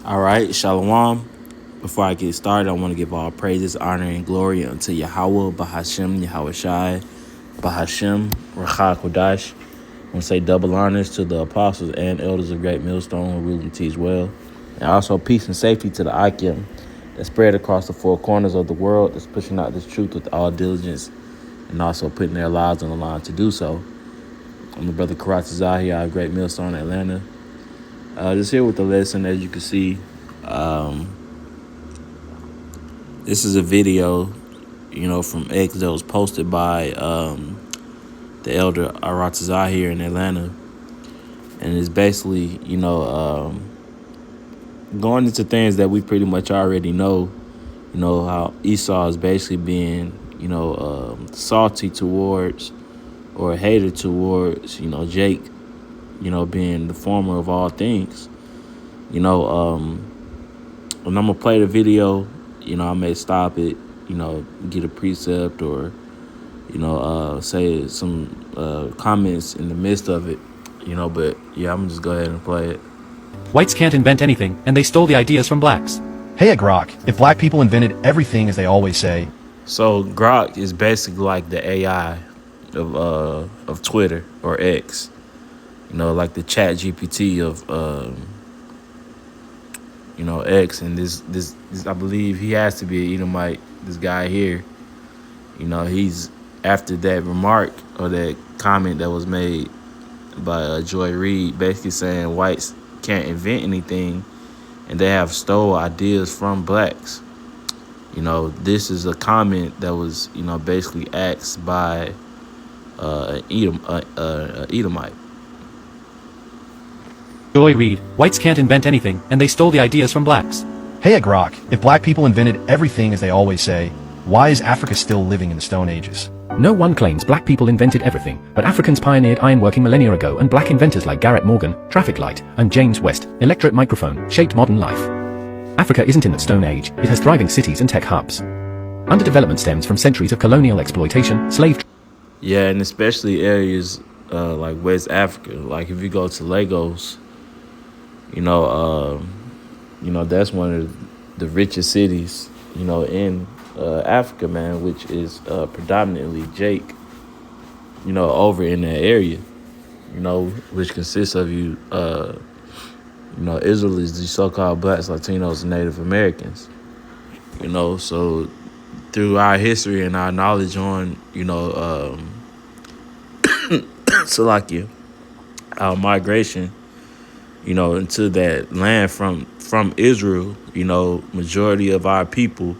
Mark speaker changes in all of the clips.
Speaker 1: All right, Shalom. Before I get started, I want to give all praises, honor, and glory unto Yahweh, Bahashem, Yahweh Shai, Bahashem, Rachah Kodash. I want to say double honors to the apostles and elders of Great Millstone who rule and teach well. And also peace and safety to the Akim that spread across the four corners of the world, that's pushing out this truth with all diligence and also putting their lives on the line to do so. I'm the brother Karatazah here out of Great Millstone, Atlanta. Just here with the lesson, as you can see. This is a video, from X that was posted by the elder Aratazah here in Atlanta. And it's basically, going into things that we pretty much already know. How Esau is basically being, salty towards or hated towards, Jake, being the former of all things. When I'm going to play the video, I may stop it, get a precept or, say some comments in the midst of it, but yeah, I'm going to just go ahead and play it.
Speaker 2: Whites can't invent anything, and they stole the ideas from blacks.
Speaker 3: Hey, Grok, if black people invented everything as they always say.
Speaker 1: So Grok is basically like the AI of Twitter or X, like the Chat GPT of, X. And this I believe he has to be an Edomite, this guy here. He's after that remark or that comment that was made by Joy Reid, basically saying whites can't invent anything and they have stole ideas from blacks. This is a comment that was, basically asked by an Edomite.
Speaker 2: Joy Reid, whites can't invent anything, and they stole the ideas from blacks.
Speaker 3: Hey, Grok, if black people invented everything as they always say, why is Africa still living in the Stone Ages?
Speaker 2: No one claims black people invented everything, but Africans pioneered ironworking millennia ago, and black inventors like Garrett Morgan, traffic light, and James West, electric microphone, shaped modern life. Africa isn't in the Stone Age, it has thriving cities and tech hubs. Underdevelopment stems from centuries of colonial exploitation, slave...
Speaker 1: Yeah, and especially areas like West Africa. Like if you go to Lagos, that's one of the richest cities, in Africa, man, which is predominantly Jake, over in that area, which consists of Israelis, the so-called blacks, Latinos, and Native Americans. So through our history and our knowledge on, Salakia, our migration, into that land from Israel, majority of our people,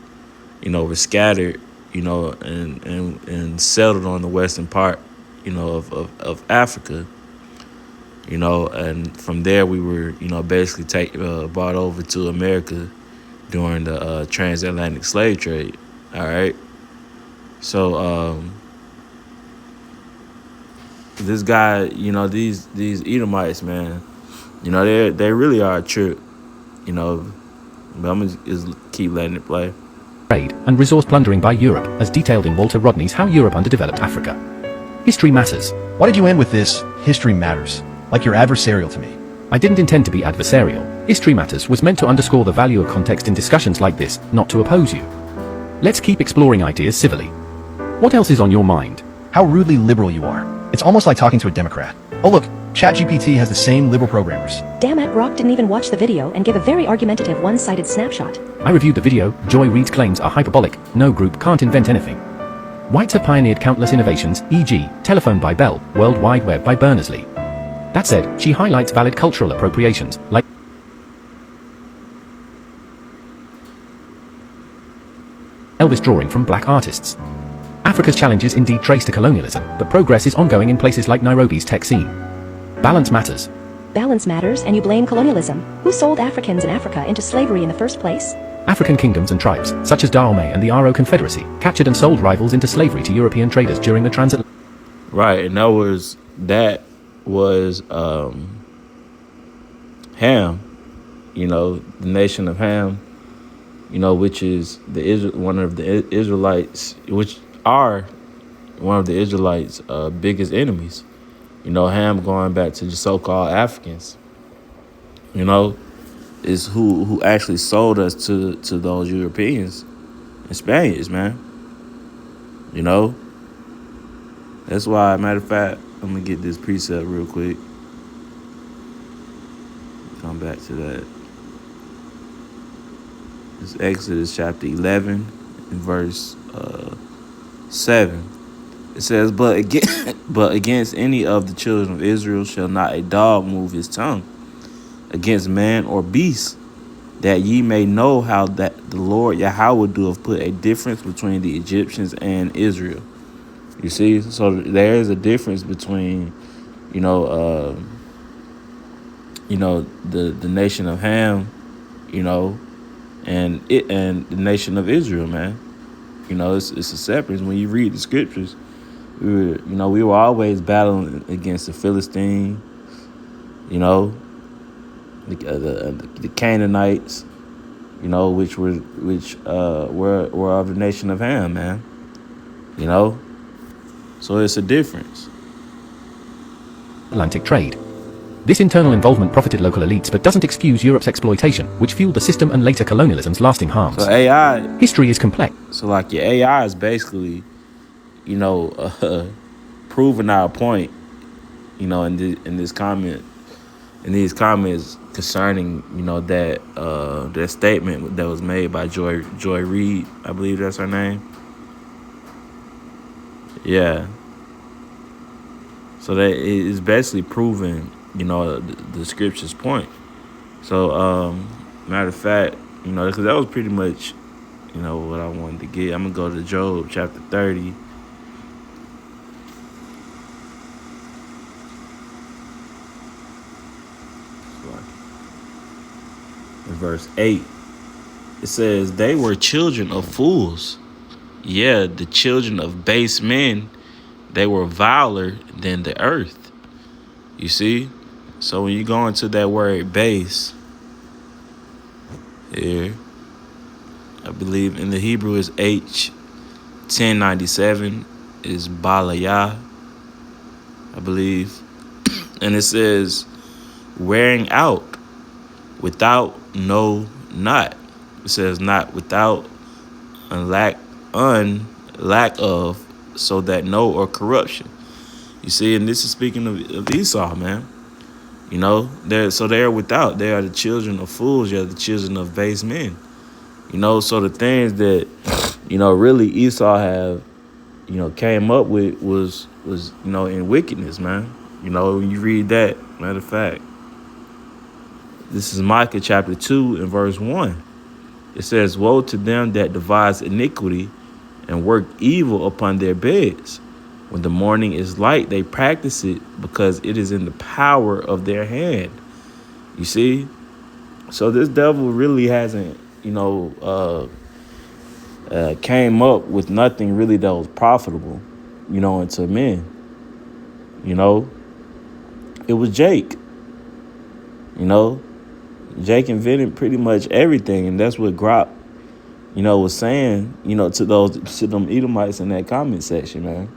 Speaker 1: were scattered, and settled on the western part, of Africa, and from there we were, basically brought over to America during the transatlantic slave trade. All right. So this guy, these Edomites, man, they really are a trip, but I'm gonna just keep letting it play.
Speaker 2: Trade and resource plundering by Europe, as detailed in Walter Rodney's How Europe Underdeveloped Africa. History matters.
Speaker 3: Why did you end with this, history matters, like you're adversarial to me?
Speaker 2: I didn't intend to be adversarial. History matters was meant to underscore the value of context in discussions like this, not to oppose you. Let's keep exploring ideas civilly. What else is on your mind?
Speaker 3: How rudely liberal you are. It's almost like talking to a Democrat. Oh look, ChatGPT has the same liberal programmers.
Speaker 4: Damn it, Rock didn't even watch the video and gave a very argumentative one-sided snapshot.
Speaker 2: I reviewed the video. Joy Reid's claims are hyperbolic. No group can't invent anything. Whites have pioneered countless innovations, e.g., telephone by Bell, World Wide Web by Berners-Lee. That said, she highlights valid cultural appropriations, like Elvis drawing from black artists. Africa's challenges indeed trace to colonialism, but progress is ongoing in places like Nairobi's tech scene. Balance matters.
Speaker 4: Balance matters, and you blame colonialism. Who sold Africans in Africa into slavery in the first place?
Speaker 2: African kingdoms and tribes, such as Dahomey and the Aro Confederacy, captured and sold rivals into slavery to European traders during the transit.
Speaker 1: Right, and that was Ham, the nation of Ham, which is one of the Israelites, which are one of the Israelites' biggest enemies. Ham going back to the so-called Africans. is who actually sold us to those Europeans and Spaniards, man. You know? That's why, matter of fact, I'm gonna get this precept real quick. Come back to that. It's Exodus chapter 11 and verse 7. It says, but against any of the children of Israel shall not a dog move his tongue against man or beast, that ye may know how that the Lord Yahweh doeth put a difference between the Egyptians and Israel. You see, so there is a difference between, the nation of Ham, and the nation of Israel, man. It's a separate. When you read the scriptures, we were always battling against the Philistine, the Canaanites, which were of the nation of Ham, man. So it's a difference.
Speaker 2: Atlantic trade. This internal involvement profited local elites but doesn't excuse Europe's exploitation, which fueled the system and later colonialism's lasting harms.
Speaker 1: So AI,
Speaker 2: history is complex.
Speaker 1: So like your AI is basically, proving our point, in these comments concerning, that statement that was made by Joy Reid, I believe that's her name. Yeah. So that is basically proving, the scripture's point. So, matter of fact, because that was pretty much, what I wanted to get. I'm going to go to Job chapter 30. In verse 8, it says, they were children of fools. Yeah, the children of base men, they were viler than the earth. You see? So when you go into that word base, here, I believe in the Hebrew is H1097, is Balaya, I believe. And it says, wearing out, without, no, not. It says not without, and lack of, so that no, or corruption. You see, and this is speaking of Esau, man. They're without. They are the children of fools. They are the children of base men. So the things that, really Esau have, came up with was in wickedness, man. When you read that, matter of fact, this is Micah chapter 2 and verse 1. It says, woe to them that devise iniquity and work evil upon their beds. When the morning is light, they practice it because it is in the power of their hand. You see? So this devil really hasn't, came up with nothing really that was profitable, unto men. It was Jake. Jake invented pretty much everything, and that's what Grok, was saying, to them Edomites in that comment section, man.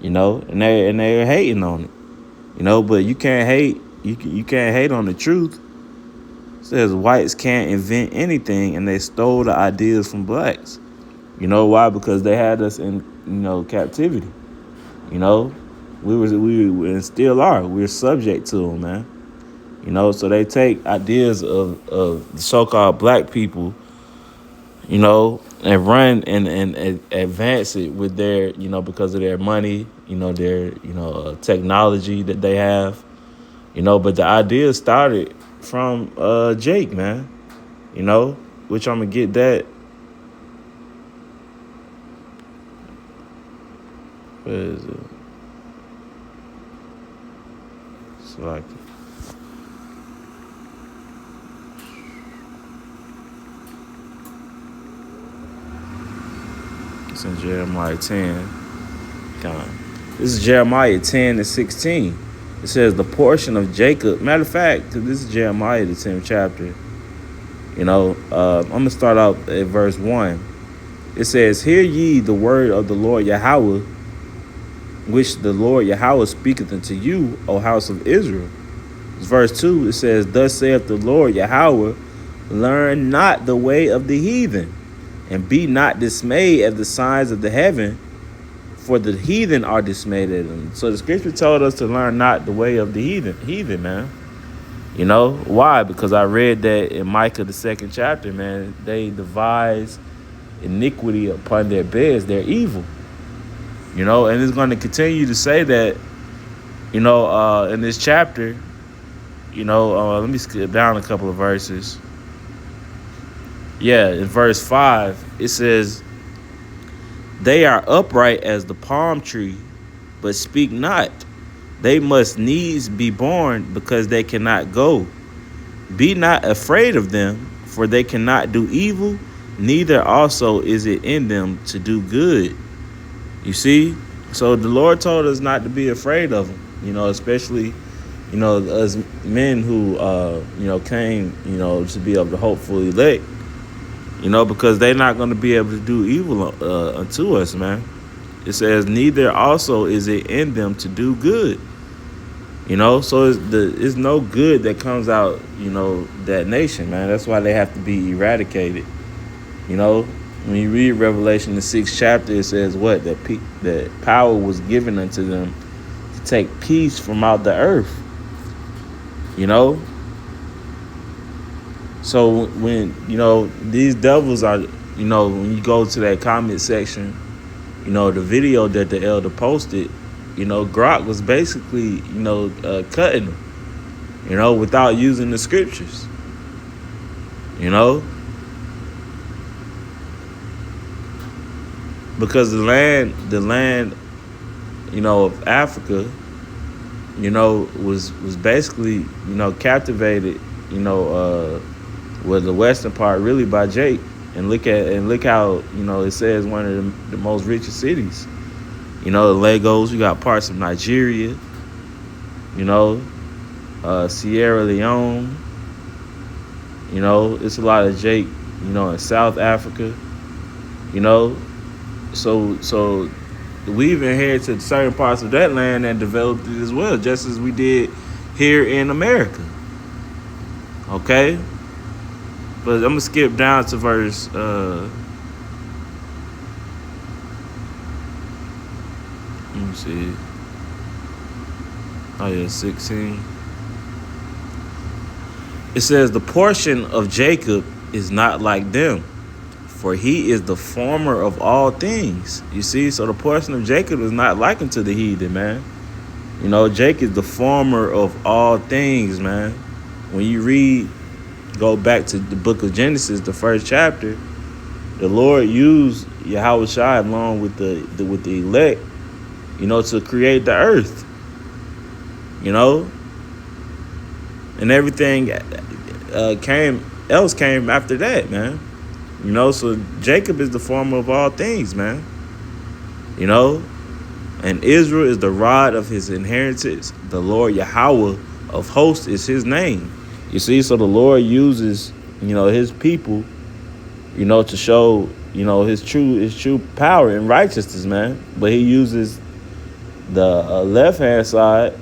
Speaker 1: And they're hating on it. But you can't hate. You can't hate on the truth. It says whites can't invent anything, and they stole the ideas from blacks. Why? Because they had us in captivity. We and still are. We're subject to them, man. So they take ideas of the so-called black people, and run and advance it with their, because of their money, their, technology that they have, but the idea started from Jake, man, which I'm going to get that. Where is it? It's like it's in Jeremiah 10. This is Jeremiah 10 and 16. It says the portion of Jacob. Matter of fact, this is Jeremiah, the 10th chapter. I'm going to start out at verse 1. It says, hear ye the word of the Lord Yahweh, which the Lord Yahweh speaketh unto you, O house of Israel. Verse 2, it says, thus saith the Lord Yahweh, Learn not the way of the heathen, and be not dismayed at the signs of the heaven, for the heathen are dismayed at them. So the scripture told us to learn not the way of the heathen, man. You know why? Because I read that in Micah the 2nd chapter, man. They devise iniquity upon their beds. They're evil. You know, and it's going to continue to say that. You know, in this chapter. You know, let me skip down a couple of verses. Yeah, in verse 5, it says, "They are upright as the palm tree, but speak not. They must needs be born, because they cannot go. Be not afraid of them, for they cannot do evil, neither also is it in them to do good." You see? So the Lord told us not to be afraid of them, you know, especially, you know, as men who, you know, came, you know, to be able to hopefully elect, you know, because they're not going to be able to do evil unto us, man. It says, neither also is it in them to do good. You know, so it's no good that comes out, you know, that nation, man. That's why they have to be eradicated. You know, when you read Revelation, the 6th chapter, it says what? That power was given unto them to take peace from out the earth. You know? So when, you know, these devils are, you know, when you go to that comment section, you know, the video that the elder posted, you know, Grok was basically, you know, cutting them, you know, without using the scriptures, you know, because the land, you know, of Africa, you know, was basically, you know, captivated, you know, with the western part really by Jake, and look how, you know, it says one of the most richest cities. You know, the Lagos, you got parts of Nigeria, you know, Sierra Leone, you know, it's a lot of Jake, you know, in South Africa, you know. So we've inherited certain parts of that land and developed it as well, just as we did here in America. Okay? But I'm going to skip down to verse... let me see. Oh yeah, 16. It says, "The portion of Jacob is not like them, for he is the former of all things." You see, so the portion of Jacob is not like unto the heathen, man. You know, Jacob is the former of all things, man. When you go back to the book of Genesis, the 1st chapter, the Lord used Yahweh Shai along with the elect, you know, to create the earth, you know, and everything came after that, man. You know, so Jacob is the former of all things, man. You know, and Israel is the rod of his inheritance. The Lord Yahweh of hosts is his name. You see, so the Lord uses, you know, his people, you know, to show, you know, his true power and righteousness, man. But he uses the left-hand side,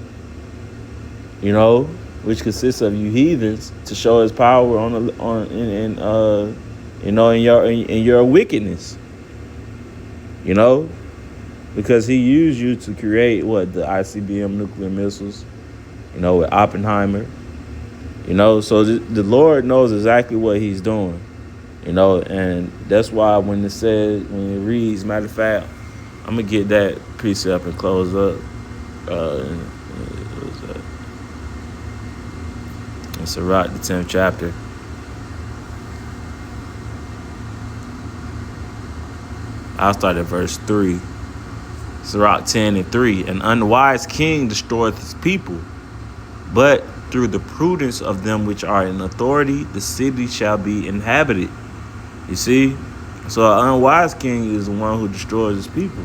Speaker 1: you know, which consists of you heathens, to show his power in your wickedness, you know, because he used you to create the ICBM nuclear missiles, you know, with Oppenheimer, you know. So the Lord knows exactly what he's doing, you know, and that's why when it reads, matter of fact, I'm gonna get that precept and close up. It's Sirach, the 10th chapter. I'll start at verse 3. Sirach 10:3. "An unwise king destroyeth his people, but through the prudence of them which are in authority, the city shall be inhabited." You see? So an unwise king is the one who destroys his people.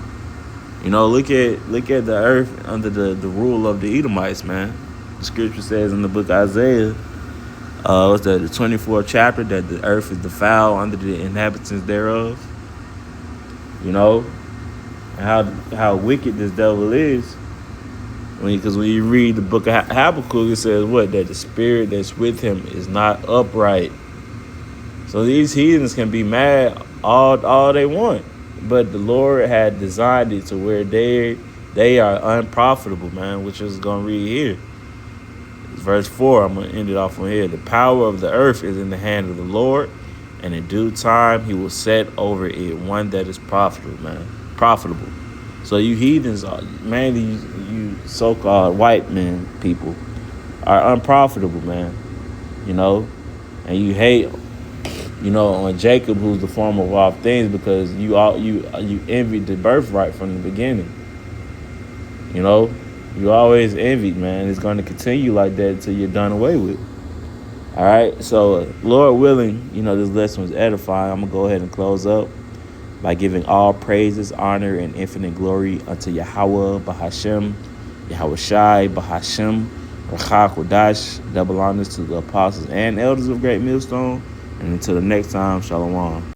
Speaker 1: You know, look at the earth under the rule of the Edomites, man. The scripture says in the book of Isaiah, what's that, the 24th chapter, that the earth is defiled under the inhabitants thereof. You know, and how wicked this devil is. Because when you read the book of Habakkuk, it says what? That the spirit that's with him is not upright. So these heathens can be mad all they want, but the Lord had designed it to where they are unprofitable, man. Which is gonna read here. It's verse 4. I'm gonna end it off on here. The power of the earth is in the hand of the Lord, and in due time He will set over it one that is profitable, man. Profitable. So you heathens, mainly you so-called white men people, are unprofitable, man. You know, and you hate, on Jacob, who's the former of all things, because you envied the birthright from the beginning. You always envied, man. It's going to continue like that until you're done away with. All right. So, Lord willing, this lesson was edifying. I'm gonna go ahead and close up by giving all praises, honor, and infinite glory unto Yahweh, Bahashem, Yahweh Shai, Bahashem, Rachak Wadash. Double honors to the apostles and elders of Great Millstone. And until the next time, Shalom.